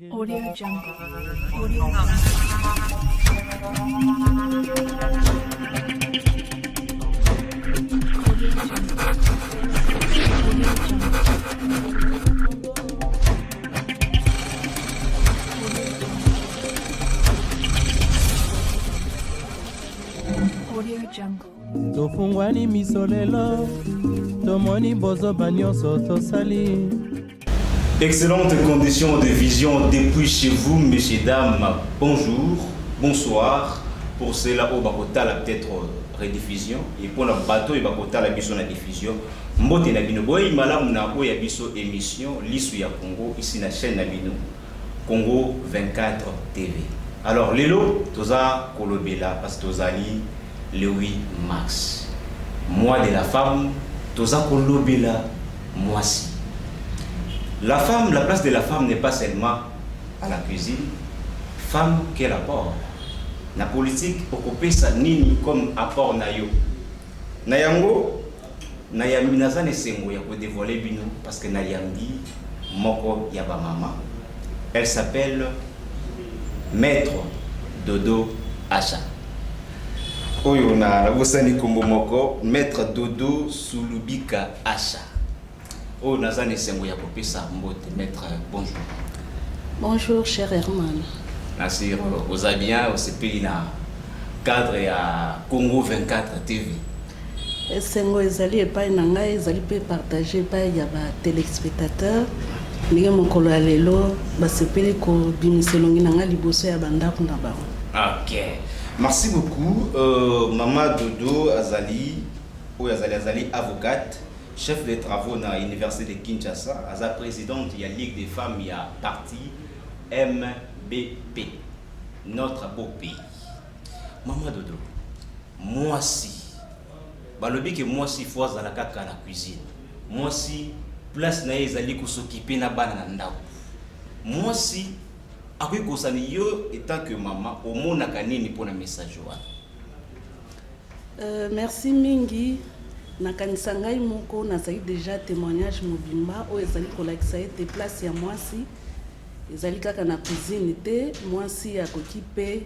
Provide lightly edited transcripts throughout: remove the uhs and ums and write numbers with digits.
Audio Jungle. Audio Jungle. Audio Jungle. Tofungwani misolelo tomoni bozo banyoso tosali. Excellentes conditions de vision depuis chez vous, messieurs, dames. Bonjour, bonsoir. Pour cela, au Bakota, la peut-être rediffusion. Et pour le bateau, il Bakota, la mission la diffusion. Mbote na bino boy malam na oya biso émission lisu ya Congo ici na chaîne na bino Congo 24 TV. Alors lelo toza kolobela parce que tozali le 8 mars. Mois de la femme, toza kolobela moisi. La femme, la place de la femme n'est pas seulement à la cuisine. Femme, quel apport? La politique, occupé sa nini comme apport na yo. Nayango, nayambi nazane sengo ya ko dévoiler bino parce que nayambi moko yaba mama. Elle s'appelle Maître Dodo Acha. Oyo na bosani kombo moko Maître Dodo Sulubika Acha. Oh, Nazane Sengo ya kopesa mbote. Maître, bonjour. Bonjour, cher Herman. Merci, aux bien, au pays na cadre à Congo 24 TV. Sengo ezali epai na ngai ezali pe partager epai ya ba téléspectateurs. Ndenge mokolo ya lelo basepeli ko bimiselongi na ngai liboso ya bandako na bango. Ok. Merci beaucoup. Maman Dodo Azali, Azali avocate. Chef de travaux dans l'université de Kinshasa, la présidente de la Ligue des femmes, il y a parti MBP, notre beau pays. Maman Dodo, moi si, balobi que moi si faut dans la cuisine, moi si place na ezali ko s'occuper na bana na ndako, moi si akoki kosani yo étant que maman au mona kanini pour na message wa. Merci mingi. Nakanisa ngai moko nazali déjà témoignage mobimba o ezali kolakisa ete place ya mwasi ezali kaka na cuisine te mwasi akoki pe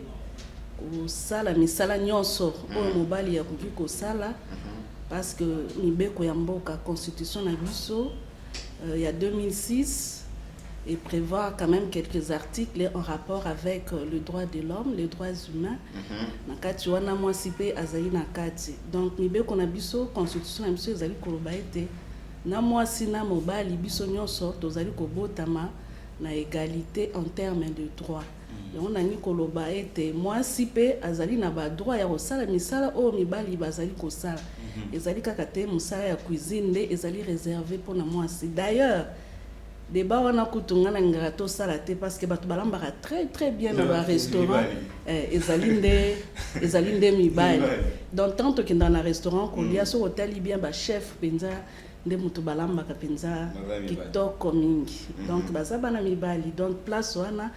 kosala misala nyonso oyo mobali akoki kosala parce que mibeko ya mboka constitution na biso il y a 2006 et prévoit quand même quelques articles en rapport avec le droit de l'homme, les droits humains. Nakati wana mwasi pe azali nakati. Donc mibeko na biso constitution na biso ezali koloba ete na mwasi na mobali biso nyonso tozali kobotama na égalité en termes de droits. Donc on a ni koloba ete mwasi pe azali na ba droit ya kosala misala o mibali bazali kosala. Ezali kaka te musala ya cuisine nde ezali réservé pour na mwasi. D'ailleurs débat wana kutungana ngarato salate parce que batu balambaka très bien dans un restaurant ezalinde mibali donc tant que dans un restaurant kolia so hotel bien ba chef penza nde mutu balambaka penza kitoko mingi donc baza bana mibali donc place wana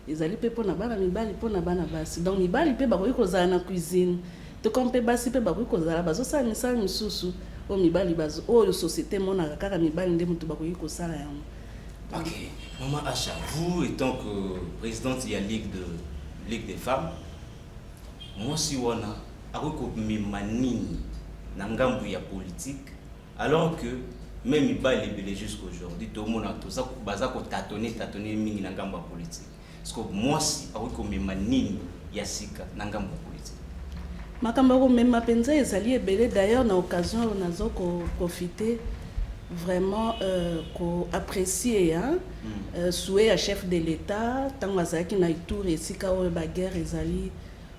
ezali pe pona bana mibali pona bana basi donc mibali pe bakoki kozala na cuisine to kompe basi pe bakoki kozala bazosala misala misusu o mibali bazo o société monaka kaka mibali nde mutu bakoki kosala yango. Ok, Maman Acha, vous étant que présidente de la Ligue des femmes, moi si wana ako mimanini na ngambu ya politique, alors que même il bat les jusqu'aujourd'hui, tout le monde a tout ça, baza ko tâtonner mingi na ngambu politique. Parce que moi si ako mimanini ya sika na ngambu politique. Makambo ko mema penza ezali ebele d'ailleurs na occasion nazo ko profiter vraiment apprécier hein souhait à chef de l'état tant azaki na Ituri esika o ba guerre ezali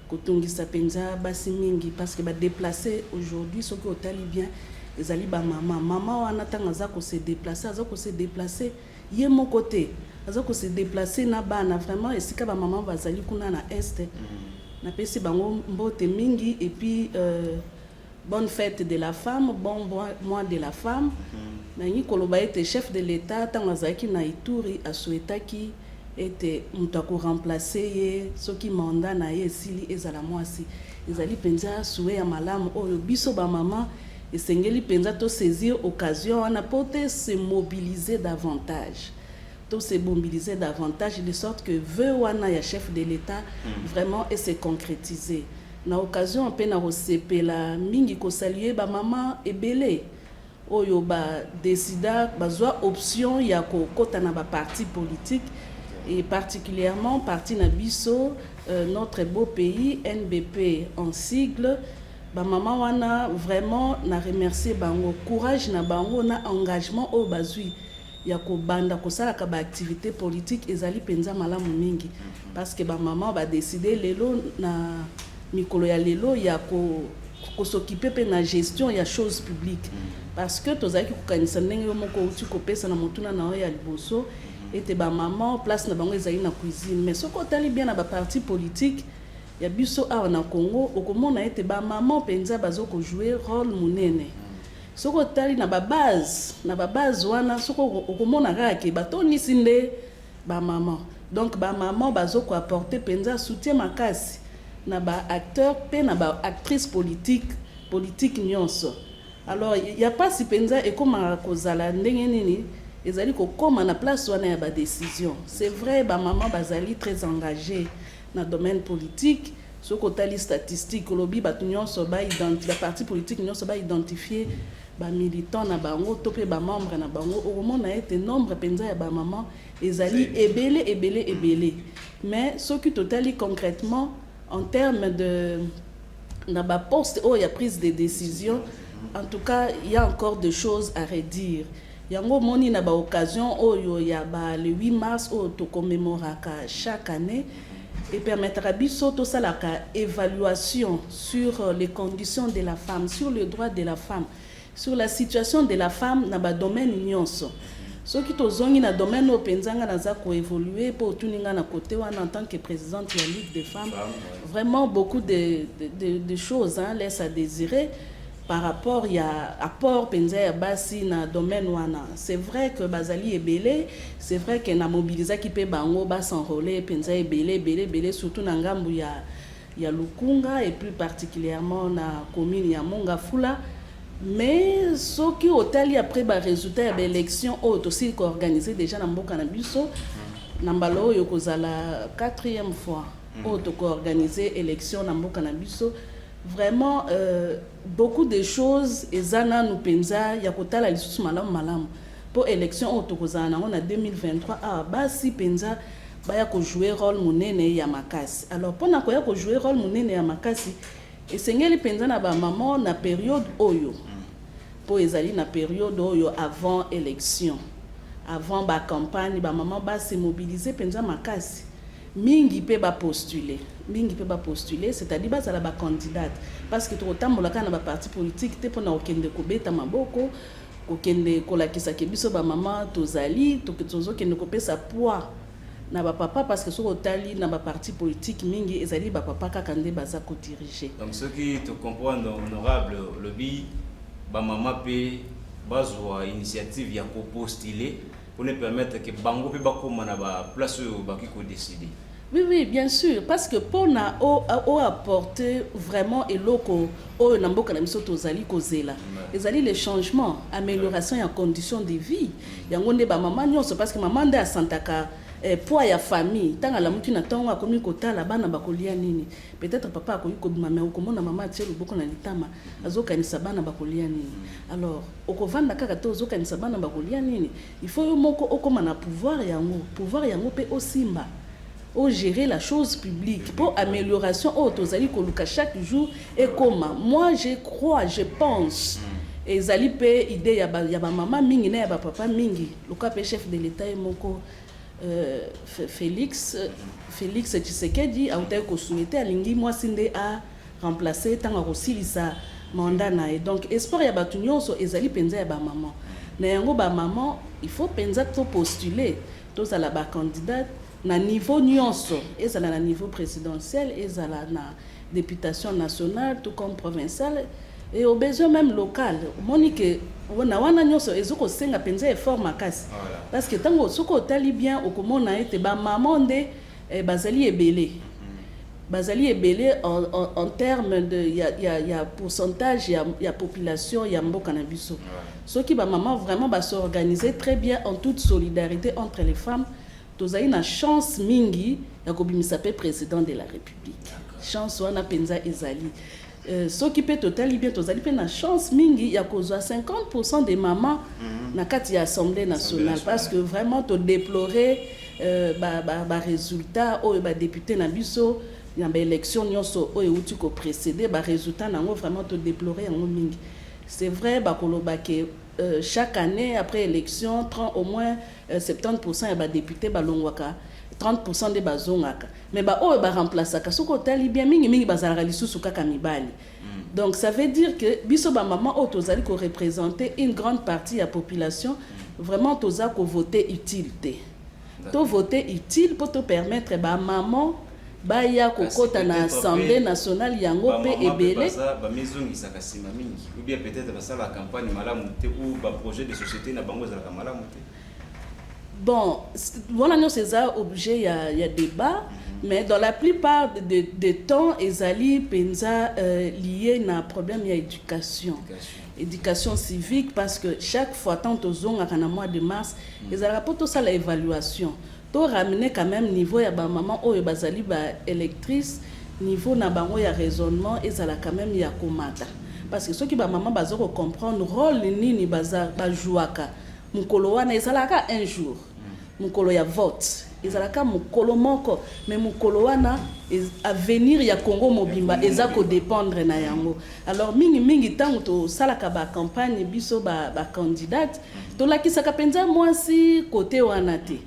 kotungisa penza basi mingi parce que ba déplacer aujourd'hui ce que otali bien ezali ba mama wana tanga za ko se déplacer ye mon côté azako se déplacer na bana vraiment esika ba mama bazali kuna na est na pesi bango mbote mingi et puis bonne fête de la femme, bon mois de la femme. Nani koloba était chef de l'état tant azaki na Ituri a souhaité qui était mutako remplacer ce qui mandat na yesili ezala mwasi. Ezali penza souhait ya malamu oyo biso ba maman esengeli penza to saisir occasion on a porté se mobiliser davantage tous se mobiliser davantage de sorte que vœu wana ya chef de l'État vraiment et se concrétiser. Na occasion pe na rosepela mingi ko saluer ba maman ebele oyo ba décida bazwa option ya ko kota na ba parti politique et particulièrement parti na biso notre beau pays NBP en sigle. Ba maman wana vraiment na remercier bango courage na bango na engagement au bazui ya ko banda ko sala ka ba activité politique ezali penza malamu mingi parce que ba maman ba décider lelo na mikolo ya lelo ya ko s'occuper pe na gestion ya choses publiques parce que tozaki ko kanisa ndenge moko uti ko pesa na motuna na ya liboso ete ba maman place na bango ezali na cuisine mais soko tali bien na ba parti politique ya biso awa na Congo okomona ete ba maman penza bazoko jouer rôle munene soko tali na ba base wana soko okomona kaka batoni sinde ba maman donc ba maman bazoko apporter penza soutien makasi na ba acteur pe na ba actrice politique nyonso. Alors il y a pas si penza et comme kozala ndenge nini ezali ko koma na place wana ya ba décision. C'est vrai ba maman bazali très engagé na domaine politique. Ce côté les statistiques lobby ba nyonso ba identifier la parti politique nyonso ba identifier ba militant na bango topé ba membre na bango au moment na été nombre penza ya ba maman ezali ebele mais ce qui totali concrètement en termes de na ba poste il y a prise de décision en tout cas il y a encore des choses à redire. Yango moni na ba occasion oyo ya ba le 8 mars au to commémoraka chaque année et permettra biso to salaka évaluation sur les conditions de la femme, sur le droit de la femme, sur la situation de la femme dans ba domaine nyonso. Ce qui tozongi na domaine o penzanga naza ko évoluer pour tuninga na côté wana en tant que présidente de la Ligue des femmes. Vraiment beaucoup de choses laissent à désirer. Par rapport ya apport penza ya basi na domaine wana c'est vrai que bazali ebele c'est vrai que na mobiliser qui peut bango ba s'enrôler penza ebele surtout na ngambu ya Lukunga et plus particulièrement na commune ya Mongafula mais ce qui otali après ba résultat ya élection aussi organisé déjà na mboka na biso na mbalo yo kozala 4e fois auto organisé élection na mboka na biso. Vraiment beaucoup de choses ezana nous penza ya kotala lisusu malamu pour élection otokozana on a 2023 basi penza baya ko jouer rôle munene ya makasi. Alors pona ko ya ko jouer rôle munene ya makasi esengeli penza na ba maman na période oyo po ezali na période oyo avant élection avant ba campagne ba maman ba se mobiliser penza makasi mingi pe ba postuler c'est-à-dire ba sala ba candidate parce que to tambolaka na ba parti politique te pona okende ko beta maboko kokende kolakisa ke biso ba maman tozali to tozo kende ko pesa poids na ba papa parce que so otali na ba parti politique mingi ezali ba papa kaka nde baza ko diriger. Donc ceux qui te comprennent honorable lobby ba maman pe bazwa initiative ya ko postuler pour ne permettre que bango pe bakoma na ba place ba ki ko décider. Oui, bien sûr, parce que pour na o apporter vraiment eloko o na mboka na biso tozali kozela. Ezali les changements, amélioration ya conditions de vie. Yango nde ba maman nyonso parce que maman nde asantaka poids ya famille. Tanga la mutu na tonga komi kotala bana bakolia nini. Peut-être papa akoyi kobima mais okomona maman tielo boko na litama azokanisa bana bakolia nini. Alors okovanda kaka to ozokanisa bana bakolia nini. Il faut yo moko okoma na pouvoir yango pe osimba. Pour gérer la chose publique, pour amélioration, tozali koluka chaque jour et comment. Moi, je crois, je pense. Et zali pe idée ya ba maman mingi na ya ba papa mingi. Luka pe chef de l'État moko Félix Tshisekedi a été ko souhaiter alingi moi sinde a remplacer tanga kosilisa mandat na et donc espoir ya batu nyonso ezali penza ya ba maman. Na yango ba maman, il faut penza to postuler to sala ba candidate na niveau nyonso ezala na niveau présidentiel ezala na députation nationale tout comme provinciale et au besoin même local monique wana nyonso ezoko senga penza effort makasi parce que tango soko tali bien okomona ete ba maman nde bazali ebele bazali ebele en termes de il y a pourcentage il y a population il y a mboka na biso ceux qui ba maman vraiment ba s'organiser très bien en toute solidarité entre les femmes tozali na chance mingi ya kobimisa pe président de la République chance wana penza ezali ceux qui peut totali bien tozali pe na chance mingi ya kozwa 50% des mamans na kati ya Assemblée nationale parce que vraiment to déplorer ba résultat o ba député na biso il y a une élection nyonso oyo uti ko précéder ba résultat nango vraiment te déplorer yango mingi c'est vrai ba koloba ke chaque année après élection au moins 70% ya ba député ba longwaka 30% de bazongaka mais ba oyo ba remplaçaka soko tali bien mingi bazalaka lisusu kaka mibali donc ça veut dire que biso ba maman o tozali ko représenter une grande partie ya population vraiment toza ko voter utilité to voter utile pour te permettre ba maman baya kokota na Assemblée nationale yango pe ebele ba maison isaka sima mingi ou bien peut-être ba sala campagne malamu te ou ba projet de société na bango za malamu te bon voilà nous c'est ça objet il y a débat mais dans la plupart de temps ezali penza lié na problème ya éducation civique parce que chaque fois tant aux zonga kana mois de mars ezala poto ça l'évaluation to ramener quand même niveau ya ba maman oyo bazali ba électrice niveau na bango ya raisonnement ezala quand même ya komata parce que ceux qui ba maman bazoko comprendre rôle nini baza ba jouaka mukolo wana ezalaka un jour mukolo ya vote ezalaka mukolo moko mais mukolo wana avenir ya Congo mobimba ezako dépendre na yango alors mingi tango to salaka ba campagne biso ba candidate to lakisaka penza mwasi côté wana te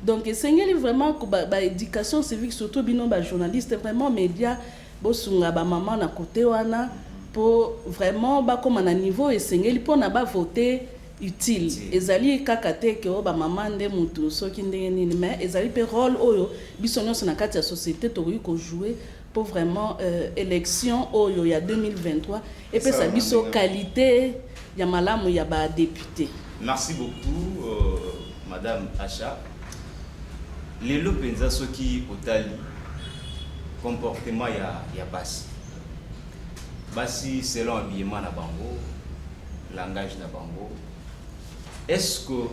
donc esengeli vraiment ko ba éducation civique surtout bino ba journaliste vraiment média bosunga ba maman na côté wana pour vraiment ba comme na niveau esengeli pour na ba voter utile ezali kaka te ke ba maman nde mutu soki ndenge nini mais ezali pe rôle oyo biso nyonso na kati ya société to ko jouer pour vraiment élection oyo ya 2023 et puis ça biso qualité ya malamu ya ba député. Merci beaucoup madame Acha. Lelo penza soki otali comportement ya basi selon habillement na bango langage na bango est-ce que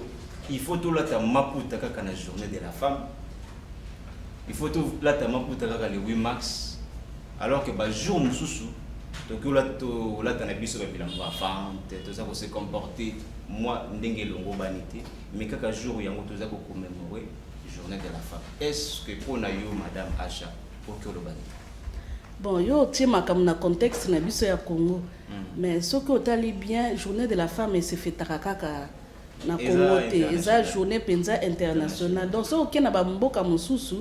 il faut tout la maputa kaka na journée de la femme il faut tout la maputa kaka le 8 mars alors que ba jour mususu donc la na biso ba bilamba femme tout ça ko se comporter moi ndenge longo banité mais kaka jour yango tout ça ko commémorer journée de la femme est-ce que pour na yo madame Acha pour que le bani bon yo tima comme na contexte na biso ya Congo mais ce que otali bien journée de la femme et se fait kaka na Congo te eza journée penza internationale donc so okena ba mboka mususu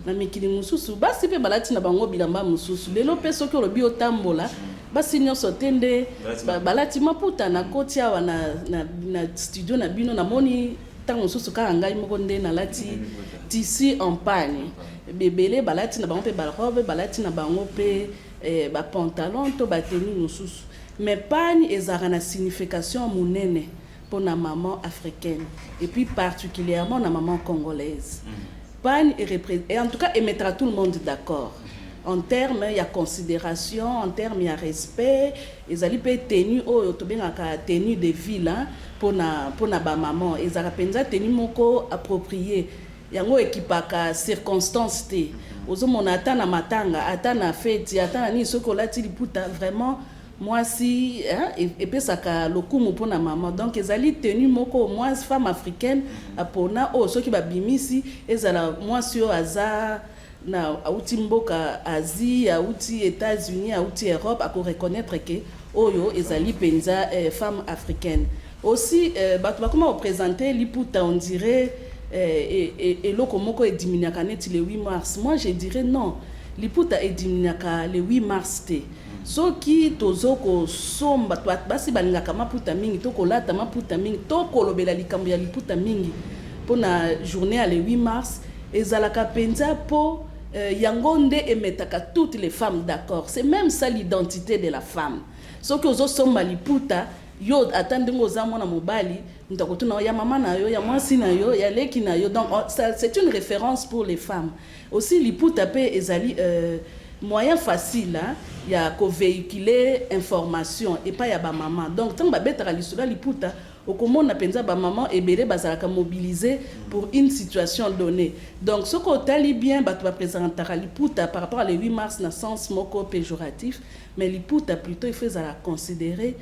na mikili mususu basi pe balati na bango bilamba mususu lelo pe soki olobi otambola basi nyonso tende balati maputa na koti awa na studio na bino na moni tango mususu kaka ngai moko nde na lati tissu en pagne bebele balati na bango pe ba robe balati na bango pe ba pantalon to ba tenue mususu mais pagne ezara na signification munene pour la maman africaine et puis particulièrement la maman congolaise. Pagne et en tout cas, elle mettra tout le monde d'accord. En termes, il y a considération, en termes, il y a respect. Ils allaient payer tenue, tenue de ville pour la maman. Ils allaient payer tenue moko appropriée. Il y a un équipaka circonstance té. Ozo mon atana matanga, atana fête, atana ni sokolati liputa vraiment. Moi si et puis ça ka lokumu pona maman donc ezali tenu moko moi femme africaine apona o soki ba bimisi ezala moi sur aza na auti mboka Asie auti États-Unis auti Europe à reconnaître que oyo ezali penza femme africaine aussi bato ba comment représenter liputa on dirait et loko moko e diminuaka net le 8 mars moi je dirais non liputa e diminuaka le 8 mars te soki tozoko somba basi balingaka maputa mingi tokolata maputa mingi tokolobela likambo ya liputa mingi pona journée à le 8 mars ezalaka penza po yango nde emetaka toutes les femmes d'accord c'est même ça l'identité de la femme soki ozosomba liputa yo attendre ngoza mona mobali ntakotuna ya mama na yo ya mwasi na yo ya leki na yo. Donc c'est une référence pour les femmes aussi. Liputa pe ezali moyen facile hein, ya ko véhiculer information et pas ya ba maman. Donc tant ba betara lisula liputa okomona penza ba maman ebele bazalaka mobiliser pour une situation donnée. Donc ce qu'on tali bien ba tu va présenter liputa par rapport à le 8 mars na sens moko péjoratif, mais liputa plutôt il faut la considérer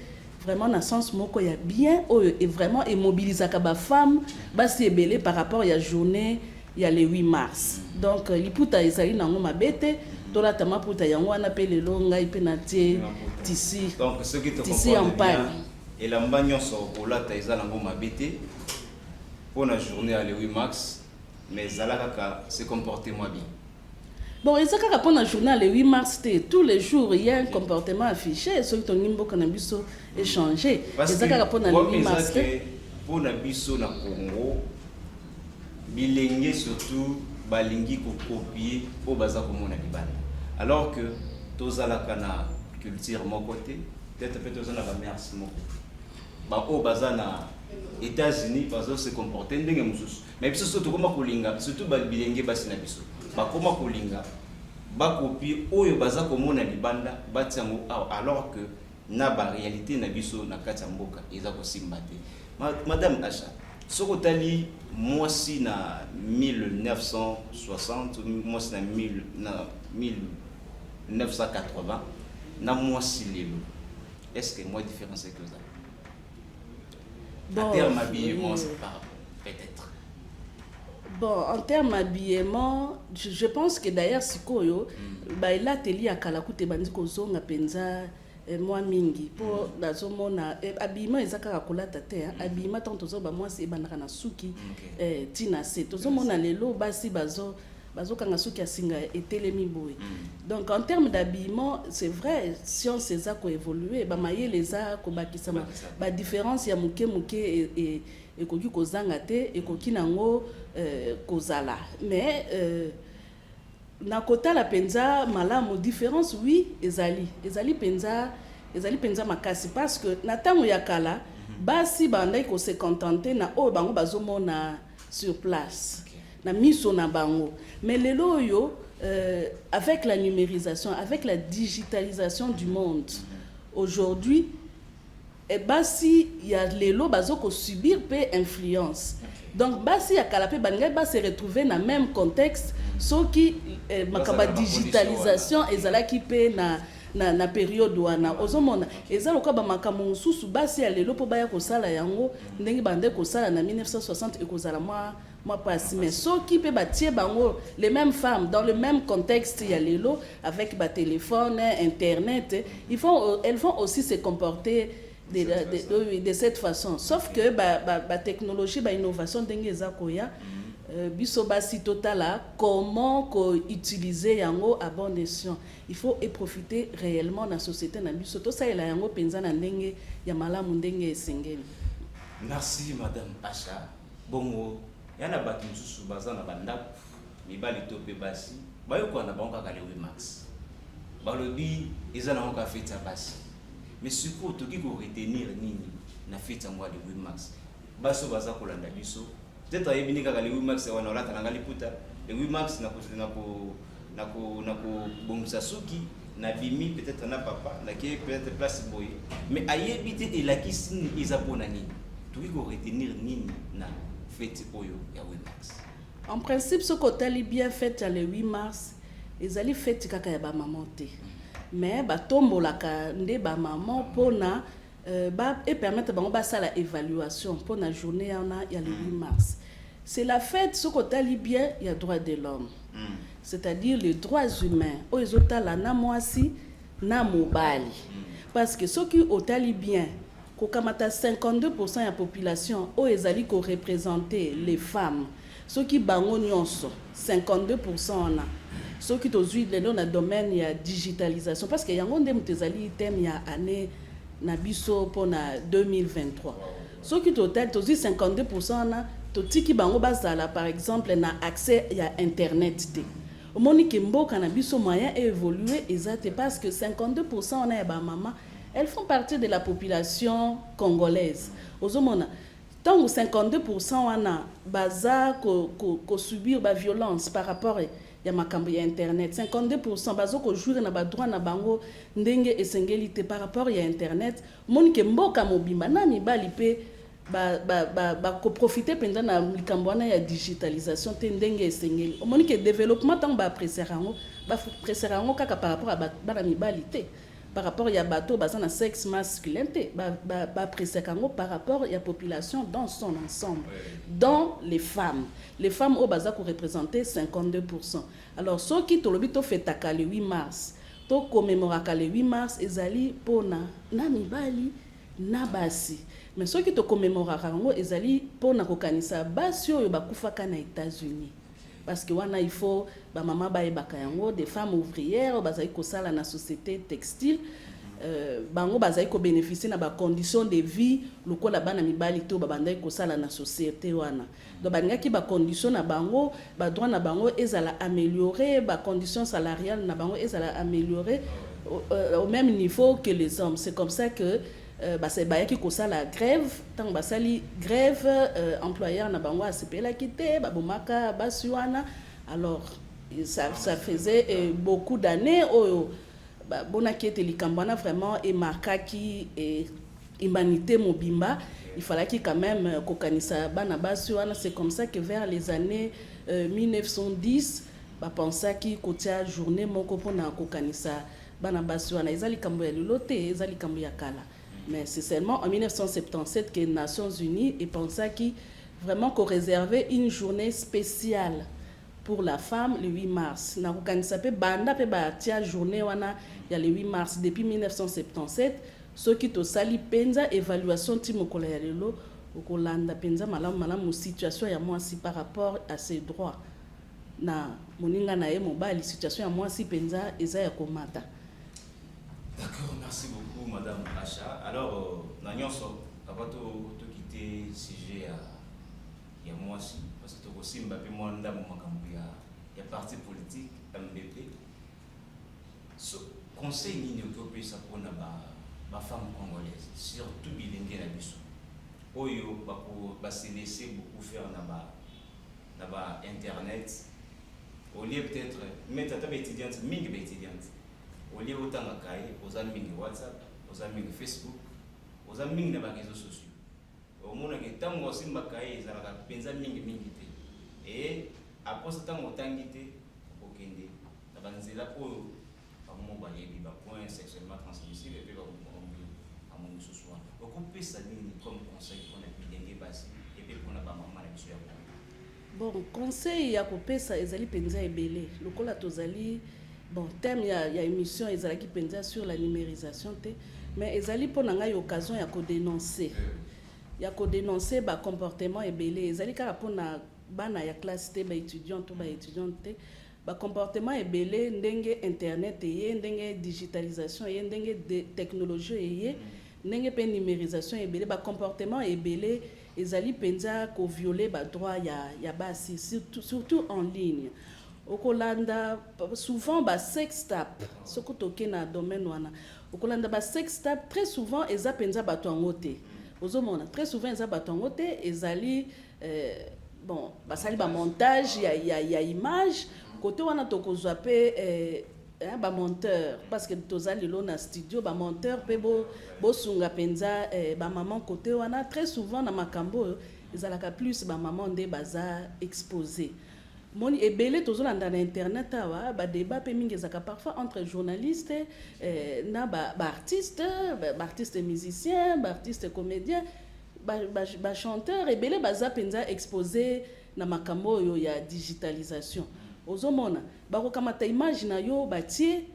vraiment dans le sens moko ya bien et vraiment et mobiliser ba femme basi ebele par rapport à la journée ya le 8 mars. Donc liputa ezali nango mabete tola tama puta yango wana pe lelo ngai pe na tie tisi. Donc ce qui te comprend bien et la mbagnon so kola ta ezala nango mabete pour la journée à le 8 mars, mais zalaka ka se comporter moi bien. Bon, et ça quand pendant la journée le 8 mars, tous les jours il y a un comportement affiché, ceux qui ont nimbo cannabis échangé. Et ça quand pendant le 8 mars pour na biso na Congo bilenge surtout balingi ko copier au baza ko mona libala. Alors que tozalaka na culture mon côté, peut-être peut tozana ba merci mon côté. Ba o baza na États-Unis bazo se comporter ndenge mususu. Mais biso surtout koma kolinga, surtout ba bilenge basi na biso. Ba koma kolinga ba copier oyo baza ko mona libanda batiango alors que na ba réalité na biso na kati ya mboka eza ko simbate. Madame Acha, soko tali mwasi na 1960, mwasi na 1980 na mwasi lelo. Est-ce que moi différence que ça? Bon, en termes d'habillement, c'est pas peut-être. Bon, en termes d'habillement, je pense que d'ailleurs sikoyo ba ila teli ya kalakute bandi kozonga penza moi mingi pour la zomona habillement ezaka kolata te habillement tant tozo ba mwasi ebandaka na suki tina se tozo mona lelo basi bazo kanga suki asinga etelemi boye. Donc en termes d'habillement, c'est vrai, science eza ko évoluer ba mayele eza ko bakisa ba différence ya muke et ekoki kozanga te ekoki nango kozala. Mais na kota la penza malamu différence oui ezali penza makasi parce que na tango ya kala basi bandai ko se contenter na o bango bazomona sur place. Na miso na bango. Mais lelo yo avec la numérisation, avec la digitalisation du monde aujourd'hui basi ya lelo bazoko subir pe influence. Donc basi ya kala pe bangai ba se retrouver na même contexte soki makaba digitalisation ezalaki pe na période wana ozomona ezalo ka ba makambo mususu basi ya lelo po baya kosala yango ndenge bande kosala na 1960 ekozala moi passe mais soki pe batie bango les mêmes femmes dans le même contexte ya lelo avec ba téléphone internet elles vont aussi se comporter de cette façon, sauf que la technologie, l'innovation ndenge eza koya biso basi totala comment utiliser yango à bon escient. Il faut y profiter réellement dans la société na biso to ça ela yango penza na ndenge ya malamu ndenge esengeli. Merci madame Acha. Bongo yana batu mususu baza na bandako mibali to pe basi bayo ko na bango ka le 8 mars. Balobi eza na ko ka feta basi. Mais surtout toki ko retenir nini na fête ngwa le 8 mars baso baza kolanda biso peut-être ayebini kaka le 8 mars wana olata na ngaliputa le 8 mars na ko bongisa suki na bimi peut-être na papa na ki peut-être place boy mais ayebite elakisi izapona nini toki ko retenir nini na fête oyo ya 8 mars. En principe ce côté bien fête le 8 mars ezali fête kaka ya ba maman te. Mais batombolaka nde ba maman pona et permettre bango ba sala évaluation pour la journée ya le 8 mars. C'est la fête ce côté bien il y a droit de l'homme. C'est-à-dire les droits humains o ezotala na mwasi na mobali. Parce que ceux qui otali bien ko kamata 52% ya population o ezali ko représenter les femmes. Ceux qui bango nyonso 52% na ceux qui aujourd'hui dans le domaine ya digitalisation parce que yango ndem tezali thème ya année na biso pour na 2023 ceux qui total tozi 52% na totiki bango bazala par exemple na accès ya internet te omoni ke mboka na biso moyen évoluer ezate parce que 52% na ya ba mama elles font partie de la population congolaise. Ozomona, tant 52% wana baza ko subir ba violence par rapport ya makambo ya internet. 52% bazo ko jouer na ba droit na bango ndenge esengeli te par rapport ya internet. Monike mboka mobimba na mibali pe ko profiter penza na likambo wana ya digitalisation te ndenge esengeli. Monike développement tant ba preserango kaka par rapport à bana mibali te. Par rapport à bateau basé na sexe masculin preserango par rapport à la population dans son ensemble, dont les femmes au basa ko représenter 52%. Alors ceux qui tolobito fêtaka le 8 mars to commémoraka le 8 mars ezali pona na mibali na basi, mais ceux qui to commémoraka ngo ezali pona kokanisa basi oyo bakufaka na États-Unis. Parce que wana il faut ba mama ba ebaka yango des femmes ouvrières bazali ko sala na société textile, bango bazali ko bénéficier na ba conditions de vie lokola bana mibali to ba bandai ko sala na société wana. Donc baningaki ba conditions na bango, ba droit na bango ezala améliorer, ba conditions salariales na bango ezala améliorer au même niveau que les hommes. C'est comme ça que c'est bayaki kosala grève tant basali grève employeur na bango asepela kité babomaka basuana. Alors ça faisait beaucoup d'années bonaki ete likambana vraiment et marquaki et humanité mobimba. Il fallait qu'il quand même kokanisa bana basuana. C'est comme ça que vers les années 1910 pensait qu'il kotia journée moko pona kokanisa bana basuana ezali kambo ya lilote ezali kambo ya kala. Mais c'est seulement en 1977 que les Nations Unies et pensaient qu'il vraiment qu'on réservait une journée spéciale pour la femme le 8 mars. Na kokanisa pe banda pe ba tia journée wana ya le 8 mars depuis 1977. Ceux qui to sali penza évaluation ti mokola ya lelo okolanda penza malamu situation ya moi si par rapport à ses droits. Na moninga na ye mobali situation ya moi si penza eza ya komata. D'accord, merci beaucoup Madame Acha. Alors, Nanyoso, avant de quitter le sujet, il y a moi aussi, parce que aussi Mbappé Mwanda, il y a parti politique, MBP. Ce conseil ni ne ça pour ma femme congolaise, surtout bilingue la biso. Oyo, se laisser beaucoup faire na internet. Au lieu peut-être, mais tu es étudiante, mingi étudiante. Au lieu autant de cahier, aux amis de WhatsApp, aux amis de Facebook, aux amis de réseaux sociaux. Au moins, que tant que aussi ma cahier, ils ont pensé mingi. Et après ce temps, autant d'ité, au Kende, la banzela pour mon baillet, il va point sexuellement transmissible et puis à mon soir. Occupez ça comme conseil qu'on a pu gagner passé et puis qu'on a pas maman la mission. Bon, conseil à couper ça, ils allaient penser à belé. Le cola tozali. Bon, thème, il y a émission, ils allaient penser sur la numérisation, mais ils allaient pour une occasion, il y a qu'à dénoncer. Il y a qu'à dénoncer le comportement ébélé. Ils allaient pour la classe, étudiante ou étudiante, le comportement ébélé, ndenge internet, ndenge digitalisation, ndenge technologie, ndenge pe numérisation ébélé, le comportement ébélé, ils allaient penser à violer le droit, il y a basi, surtout en ligne. Okolanda souvent ba sex tap soko toke na domaine wana okolanda ba sex tap très souvent eza penza bato ngote ozomona très souvent eza bato ngote ezali bon basali ba montage ya image côté wana tokozwa pe ba monteur parce que tozali lo na studio ba monteur pe bo sunga penza ba maman côté wana très souvent na makambo ezalaka plus ba maman nde baza exposé. Moni ebele tozolanda na internet awa ba débat pe mingi ezaka parfois entre journalistes na ba artistes musiciens, ba artistes comédiens, ba chanteurs ebele baza penza exposé na makambo yo ya digitalisation. Ozomona ba kokamata image na yo batie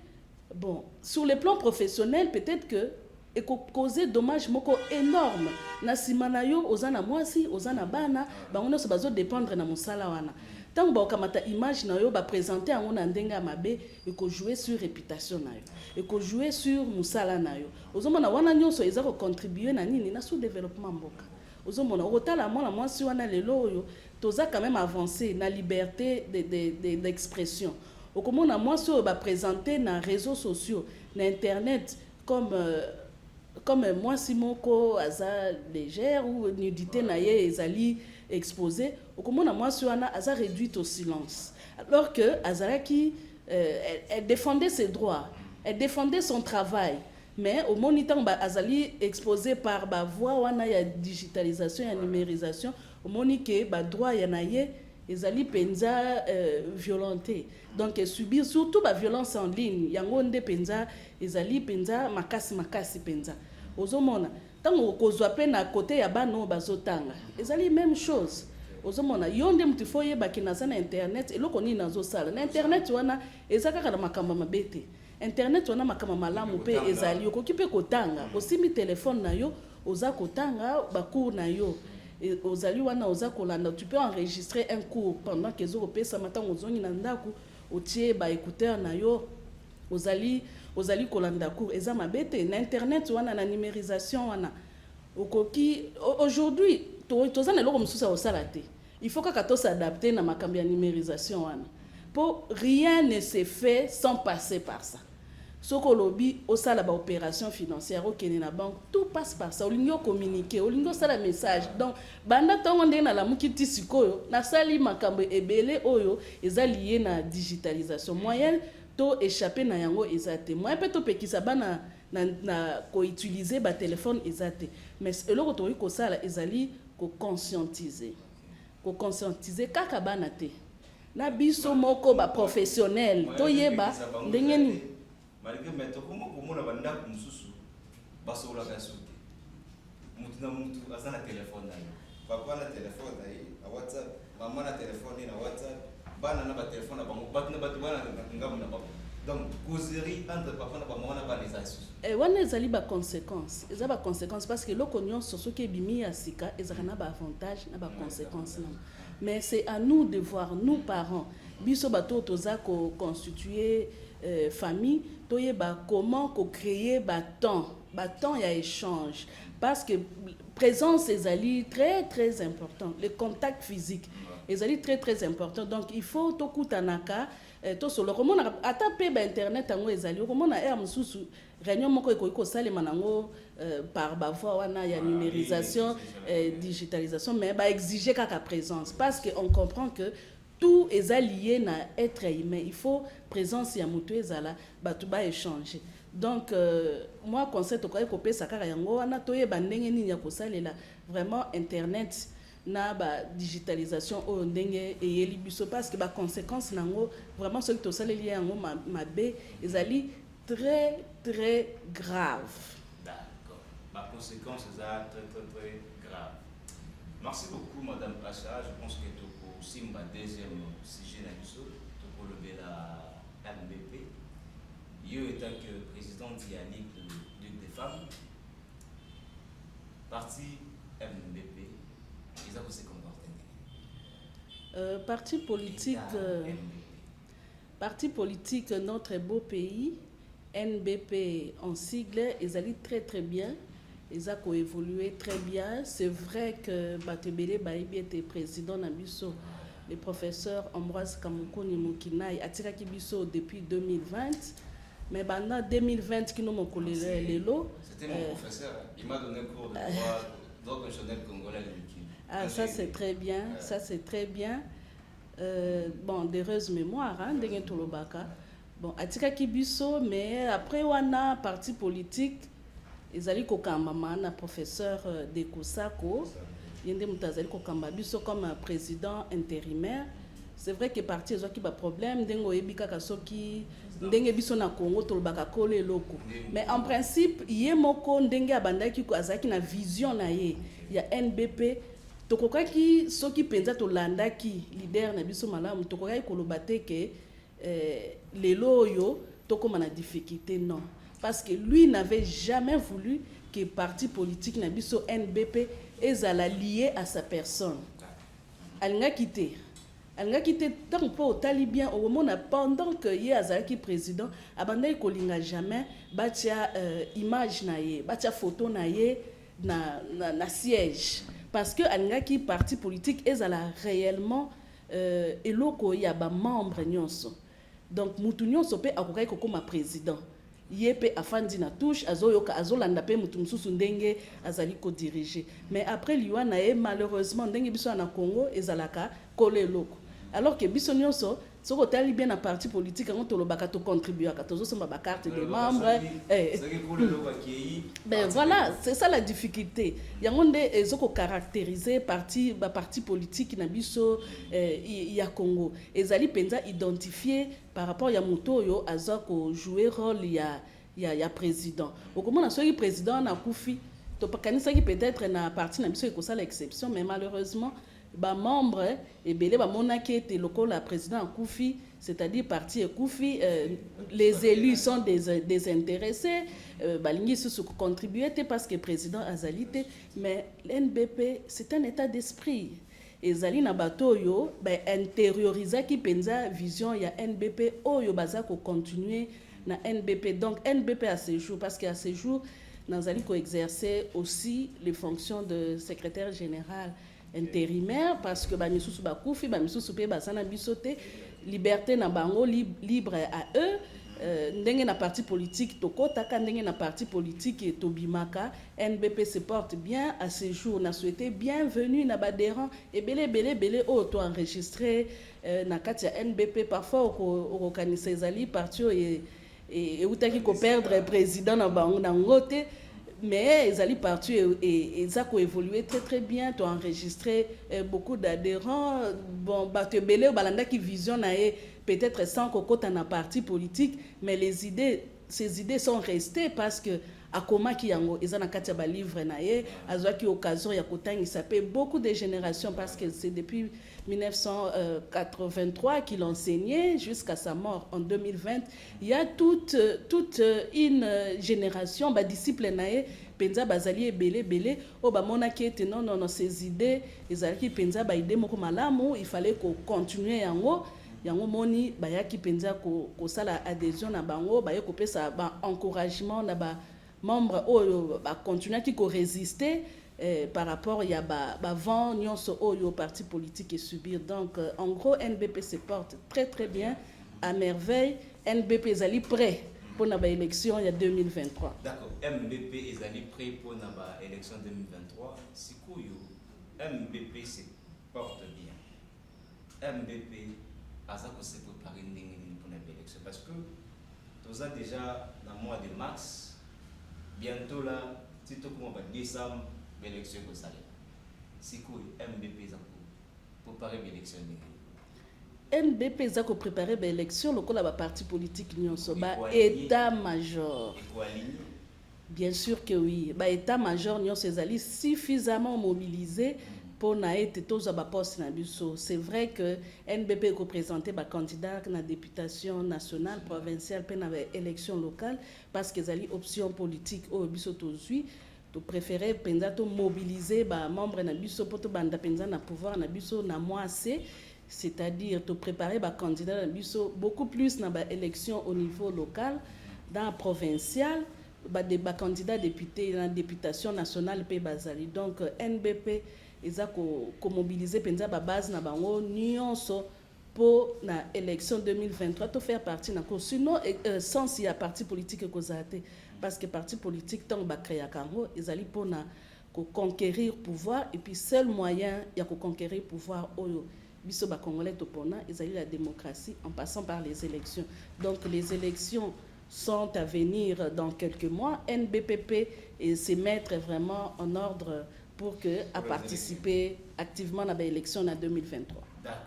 bon sur le plan professionnel peut-être que et causer dommage moko énorme na simana yo ozana mwasi ozana bana bango so bazo dépendre na musala wana. Tant que kamata image na yo ba présenter en na ndenga mabe et ko jouer sur réputation na yo et ko jouer sur musala na yo ozomona wana nyonso eza ko contribuer na nini na sous développement mboka ozomona otala mona mwasi wana lelo oyo toza quand même avancé na liberté d'expression okomona mwasi oyo ba présenter na réseaux sociaux na internet comme comme moi si moko aza légère ou nudité na ye ezali exposé okomona moi si wana aza réduite au silence alors que azalaki elle défendait ses droits, elle défendait son travail. Mais au moniteur azali exposé par ba voix wana ya digitalisation ya numérisation au monique ba droit ya na ye ezali penza violenté donc subir surtout ba violence en ligne yango nde penza ezali penza makasi penza ozomona tango kozwa pe na côté ya bano bazotanga ezali même chose ozomona yonde mtu foye bakinaza na internet eloko nini nazosala na internet wana ezaka na makamba mabete internet wana makamba malamu pe ezali okoki pe kotanga osimi telefone na yo oza kotanga bacours na yo ozali wana oza kolanda tu peux enregistrer un cours pendant que ezo kopesa matango ozongi na ndako otie ba écouteur na yo ozali kolanda cours eza mabete na internet wana na numérisation wana okoki aujourd'hui toza na eloko mosusu osala te il faut kaka s'adapter na makambo ya numérisation wana pour rien ne se fait sans passer par ça soko lobi osala ba opération financière okene na banque tout passe par ça olingi communiquer olingi osala message donc banda tongo ndenge na lamuki ti sikoyo na sali makambo ebele oyo eza lié na digitalisation moyen to échapper na yango ezate moyen pe to pekisa bana na ko utiliser ba téléphone ezate mais eloko to ko sala ezali ko conscientiser kaka bana te na biso moko ba professionnel to yeba ndenge ni malgré maintenant comment la banda mususu basola ka soute mutu na mutu asana téléphone nayo papa na téléphone na WhatsApp maman na téléphone na WhatsApp bana na ba téléphone na bango bana ngamu na bango donc causerie entre papa na maman na ba les astuces wana ezali ba conséquences eza ba conséquences parce que loko nyonso soki ebimi ya sika ezaka na ba avantage na ba conséquences non mais c'est à nous de voir nous parents biso bato toza ko constituer famille toyeba comment ko créer ba temps ya échange parce que présence ezali très important le contact physique ezali très important donc il faut tokutanaka to solo komona ata pe ba internet ango ezali komona air mususu réunion moko eko salema nango par ba voix wana ya numérisation digitalisation mais ba exiger kaka présence parce que on comprend que tout est lié na être humain il faut présence ya mutu ezala batu ba échanger donc moi concept ko kopesa kaka yango wana toyeba ndenge nini ya kosalela vraiment internet na ba digitalisation o ndenge eyeli biso parce que ba conséquences nango vraiment ce que to saleli yango mabe ezali très grave. D'accord. Ma conséquence est très grave. Merci beaucoup madame Acha, je pense que tu aussi ma deuxième sujet na biso to ko lobela MBP. Yo étant que président de la Ligue des femmes parti MBP ils ont aussi comporté parti politique notre beau pays NBP en sigle ils allaient très bien ils ont évolué très bien c'est vrai que Batebele Baïbi était président Nabiso le professeur Ambroise Kamukuni Mukinai a tiré Kibiso depuis 2020 mais pendant 2020 qui nous m'ont collé les lots c'était mon professeur il m'a donné un cours de droit constitutionnel congolais ah ça c'est très bien ça c'est très bien bon d'heureuse mémoire hein ndenge tolobaka bon atika kibiso mais après wana parti politique ezali kokamba mana professeur de Kosako yende mutazali kokamba biso comme président intérimaire c'est vrai que parti ezaki ba problème ndengo ebika kasoki ndenge biso na Congo tolobaka kole loko mais en principe yemoko ndenge abandaki ko azaki na vision na ye ya NBP tokokaki soki penza tolandaki leader na biso malamu tokokaki koloba te ke lelo oyo tokoma na difficulté non parce que lui n'avait jamais voulu que parti politique na biso NBP ezala lié à sa personne alingaki te tant po tali bien au moment pendant que ye azalaki président abandai kolinga jamais batia image na ye batia photo na ye na siège parce que alingaki parti politique ezala réellement eloko ya ba membre nyonso donc mutu nyonso pe akokaki kokoma président ye mpe afandi na touche azoyoka azolanda mpe motu mosusu ndenge azali kodirige. Mais après liwa na ye malheureusement ndenge biso na Congo ezalaka kolo eloko, alors que biso nyonso soki otali bien na parti politique yango tolobaka tocontribuaka tozosomba bacarte de membre. Ben voilà, c'est ça la difficulté. Yango nde ezokocaractériser parti politique na biso ya Congo ezali penza identifié par rapport ya moto oyo aza jouer rôle ya président. Okomona soki président na kufi topakanisaki peut-être na parti na biso ekosala exception, mais malheureusement ba membre ebele bamonaki ete lokola président akufi, c'est-à-dire parti ekufi, les élus sont désintéressés, balingi susu contribuer parce que président azali te. Mais l'NBP c'est un état d'esprit ezali na bato oyo ba intériorisaki penza vision ya NBP oyo baza ko continuer na NBP. Donc NBP à ce jour, parce qu'à ce jour nazali ko exercer aussi les fonctions de secrétaire général intérimaire, parce que ba misusu ba kufi ba misusu pe basana bisote liberté na bango libre à eux. Ndenge na parti politique tokotaka ndenge na parti politique tobimaka. NBP se porte bien à ce jour. Na souhaité bienvenue na badérant et belé auto enregistré na kati ya NBP. Parfois au kanisa ezali parti et utaki ko perdre président na bango na ngote. Mais ils allaient partir et ça a évolué très bien. Tu as enregistré beaucoup d'adhérents. Bon, bah tu belé balanda qui vision peut-être sans cocotte en parti politique, mais ces idées sont restées parce que à comment qui yango ils ont katia ba livre naé azwa ki occasion ya kotang il s'appelle beaucoup de générations parce que c'est depuis 1983 qu'il enseignait jusqu'à sa mort en 2020. Il y a toute une génération ba disciple naé penza bazali belé o ba mona ki ete non ces idées ezalaki penza ba idée moko malamu, il fallait qu'on continue yango moni bayaki penza ko sala adhésion na bango baye ko pesa ba encouragement na ba membres oyo ba continuer qui résister par rapport ya ba vent nyonso oyo parti politique et subir. Donc en gros NBP se porte très bien à merveille. NBP ezali prêt pour na ba élection ya 2023. D'accord, MBP ezali prêt pour na ba élection 2023. Sikoyo MBP se porte bien. MBP asa ko se préparer ndenge pour na élection parce que tous a déjà dans mois de mars. Bientôt là, si tout le monde va décembre, l'élection va s'arrêter. C'est quoi MBP pour préparer l'élection? MBP za ko préparer l'élection, le la parti politique nyonso ba état-major. Bien sûr que oui, ba état-major nyonso ezali suffisamment mobilisé pour na été tous à poste na biso. C'est vrai que NBP représenté ba candidat na députation nationale, provinciale, pe na élection locale parce que zali option politique au biso tozui to préférer penza to mobiliser ba membre na biso pour to banda penza na pouvoir na biso na moise, c'est-à-dire to préparer ba candidat na biso beaucoup plus na ba élection au niveau local, dans provincial, ba candidat député na députation nationale pe bazali. Donc NBP ils ont mobilisé penza ba base na bango nyonso pour na élection 2023 to faire partie na ko sinon sans il y a parti politique ko zate parce que parti politique tant ba créer kango ezali pour na ko conquérir pouvoir et puis seul moyen ya ko conquérir pouvoir oyo biso ba congolais to pona ezali la démocratie en passant par les élections. Donc les élections sont à venir dans quelques mois. NBPP et se mettre vraiment en ordre pour que à participer activement à l'élection en 2023. D'accord.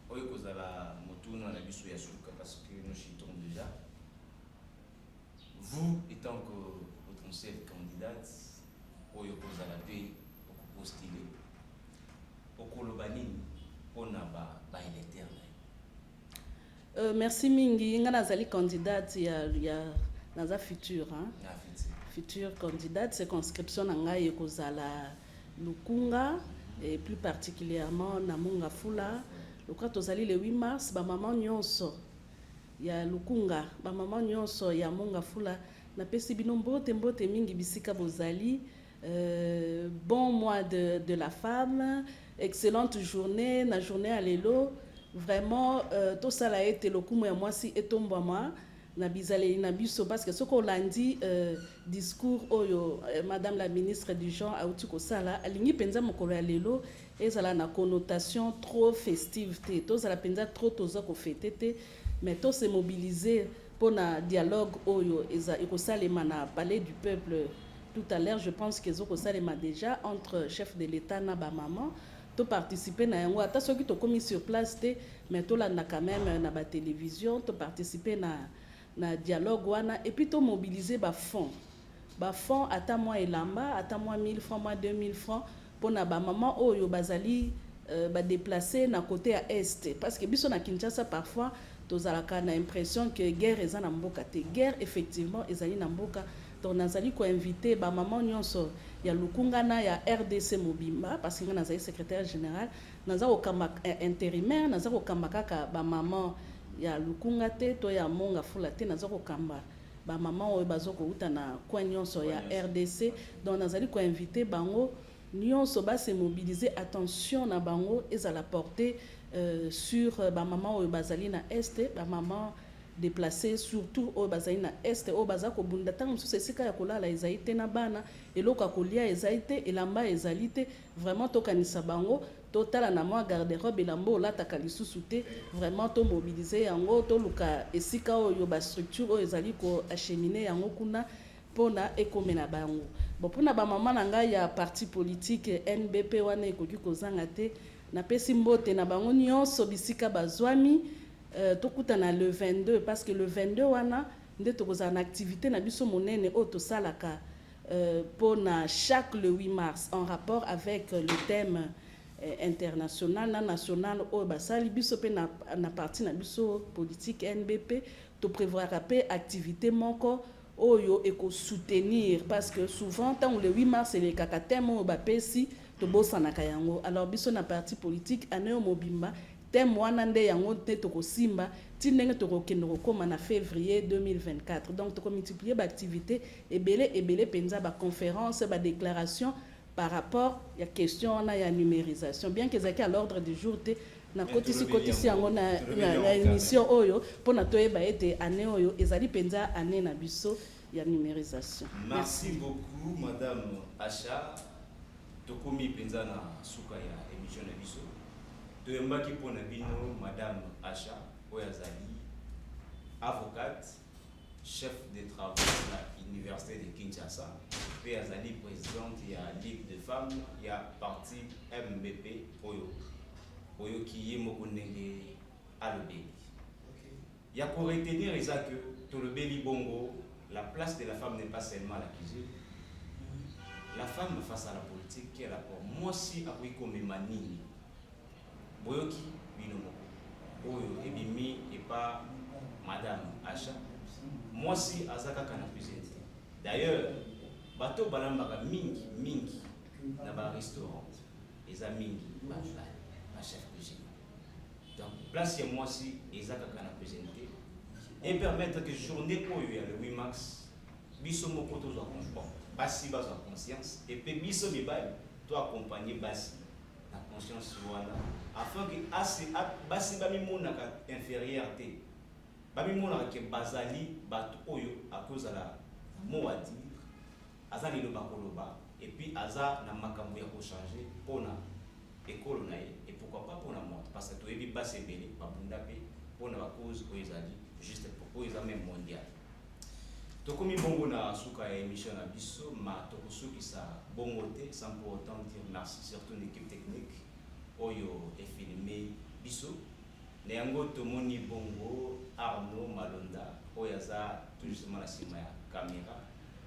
Oui, vous avez la biso ya suka parce que nous chitons déjà. Vous étant que potentielle candidate, vous avez la paix pour postuler. Au Kolobanini, on a ba électeur. Merci mingi, nga nazali candidate ya naza futur hein. Future candidate, circonscription nanga ekozala Lukunga et plus particulièrement na Mongafula. Le cas tozali le 8 mars ba maman nyonso ya Lukunga, ba maman nyonso ya Mongafula na pesi bino mbote mingi bisika bozali. Bon mois de la femme, excellente journée, na journée à l'élo. Vraiment tout ça a été le coup moi si etombama na bizaleli na biso parce que ce qu'on l'a dit discours oyo madame la ministre du genre auti kosala alingi penza mokolo ya lelo ezala na connotation trop festive te tozala penza trop toza kofete te mais to se mobiliser pour na dialogue oyo ekosalema na palais du peuple tout à l'heure. Je pense que ezokosalema déjà entre chef de l'État na ba maman to participer na yango ata soki to komi sur place te mais to landa quand même na ba télévision to participer na dialogue wana et puis to mobiliser ba fonds ata moi elamba ata moi 1000 francs moi 2000 francs pour na ba maman oyo bazali ba déplacer na côté à est parce que biso na Kinshasa parfois tozalaka na impression que guerre eza na mboka te guerre effectivement ezali na mboka. Donc nazali ko inviter ba maman nyonso ya lukungana ya RDC mobimba parce que nazali secrétaire général nazako kamba intérimaire nazako kamba kaka ba maman ya lukunga te to ya monga fula te nazako kamba ba maman oyo bazoko uta na kwa nyonso ya RDC. Donc nazali ko inviter bango nyonso ba se mobiliser attention na bango ezala porter sur ba maman oyo bazali na est ba maman déplacé surtout au bazali na est au bazako bunda tango sous esika ya kolala ezaite na bana eloko kolia ezaite elamba ezalite vraiment tokanisa bango totala na moi garde-robe elambo olataka lisusu te vraiment to mobiliser yango to luka esika oyo ba structure oyo ezali ko acheminer yango kuna pona ekomena bango bon pona ba mama na ngai ya parti politique NBP wana ekoki kozanga te na pesi mbote na bango nyonso bisika bazwami tokutana le 22 parce que le 22 wana nde tokozala na activité na biso monene oyo tosalaka pona chaque le 8 mars en rapport avec le thème international na national oyo basali biso pe na parti na biso politique NBP to prévoir pe activité moko oyo eko soutenir parce que souvent tant le 8 mars le kaka thème oyo bapesi to bosanaka yango alors biso na parti politique aneyo mobimba thème wana nde yango te tokosimba ti ndenge tokokende kokoma na février 2024 donc tokomultiplier baactivité ebele penza baconférence badéclaration par rapport ya question wana ya numérisation bien que ezalaki à l'ordre du jour te na kotisi yango na émission oyo mpona toyeba ete année oyo ezali penza année na biso ya numérisation. Merci beaucoup madame Acha tokomi penza na suka ya émission na biso toyembaki mpona bino madame Acha oyo azali avocate chef de travaux à l'université de Kinshasa et azali présidente ya Ligue de femmes ya parti MBP oyo qui est moko ndenge alobeli ya ko retenir eza que tolobeli bongo la place de la femme n'est pas seulement la cuisine. La femme face à la politique qui est rapport moi si akoki komema nini boyoki bino moko oyo ebimi epa madame Acha moi si azaka kana cuisine. D'ailleurs bato balambaka mingi na ba restaurant eza mingi ba chef cuisine. Donc place ya moi si ezaka kana cuisine et permettre que journée oyo ya le 8 mars biso moko tozwa basi bazwa conscience et puis biso mibali to accompagner basi na conscience wana afin que basi bamimonaka inférieur te bamimonaka ke bazali bato oyo akozala mo à dire aza liloba koloba et puis aza na makambo ya kochanger mpona ekolo na ye et pourquoi pas mpona monde parce que toyebi basi ebele babunda mpe mpona bacause oyo ezali juste pour eux même mondial. Tokomi bongo na suka ya émission na biso ma tokosukisa bongo te sans pour autant dire merci surtout l'équipe technique oyo e filmé biso na yango tomoni bongo Arnaud Malonda oyo aza tout justement la sima ya caméra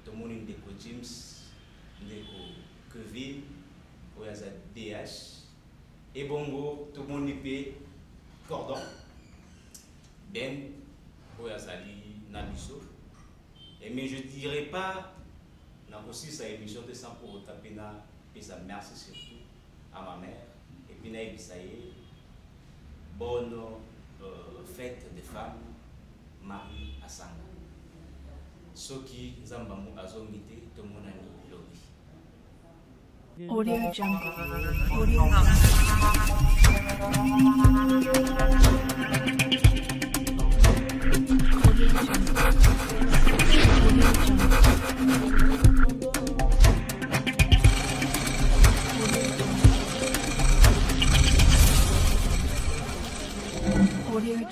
tomoni ndeko James ndeko Kevin oyo aza DH et bongo tomoni pe Cordon Ben Oyazali Nabiso. Et mais je dirais pas aussi sa émission de 100 pour Tapena et sa merci surtout à ma mère et puis Naïb Saye bonne fête des femmes Marie Asanga Soki Zambamu Azomite Tomonani Lobi Audio Jungle.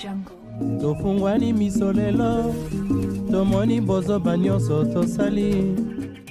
Jungle. tofungwani miso lelo tomoni bozoba nyonso tosali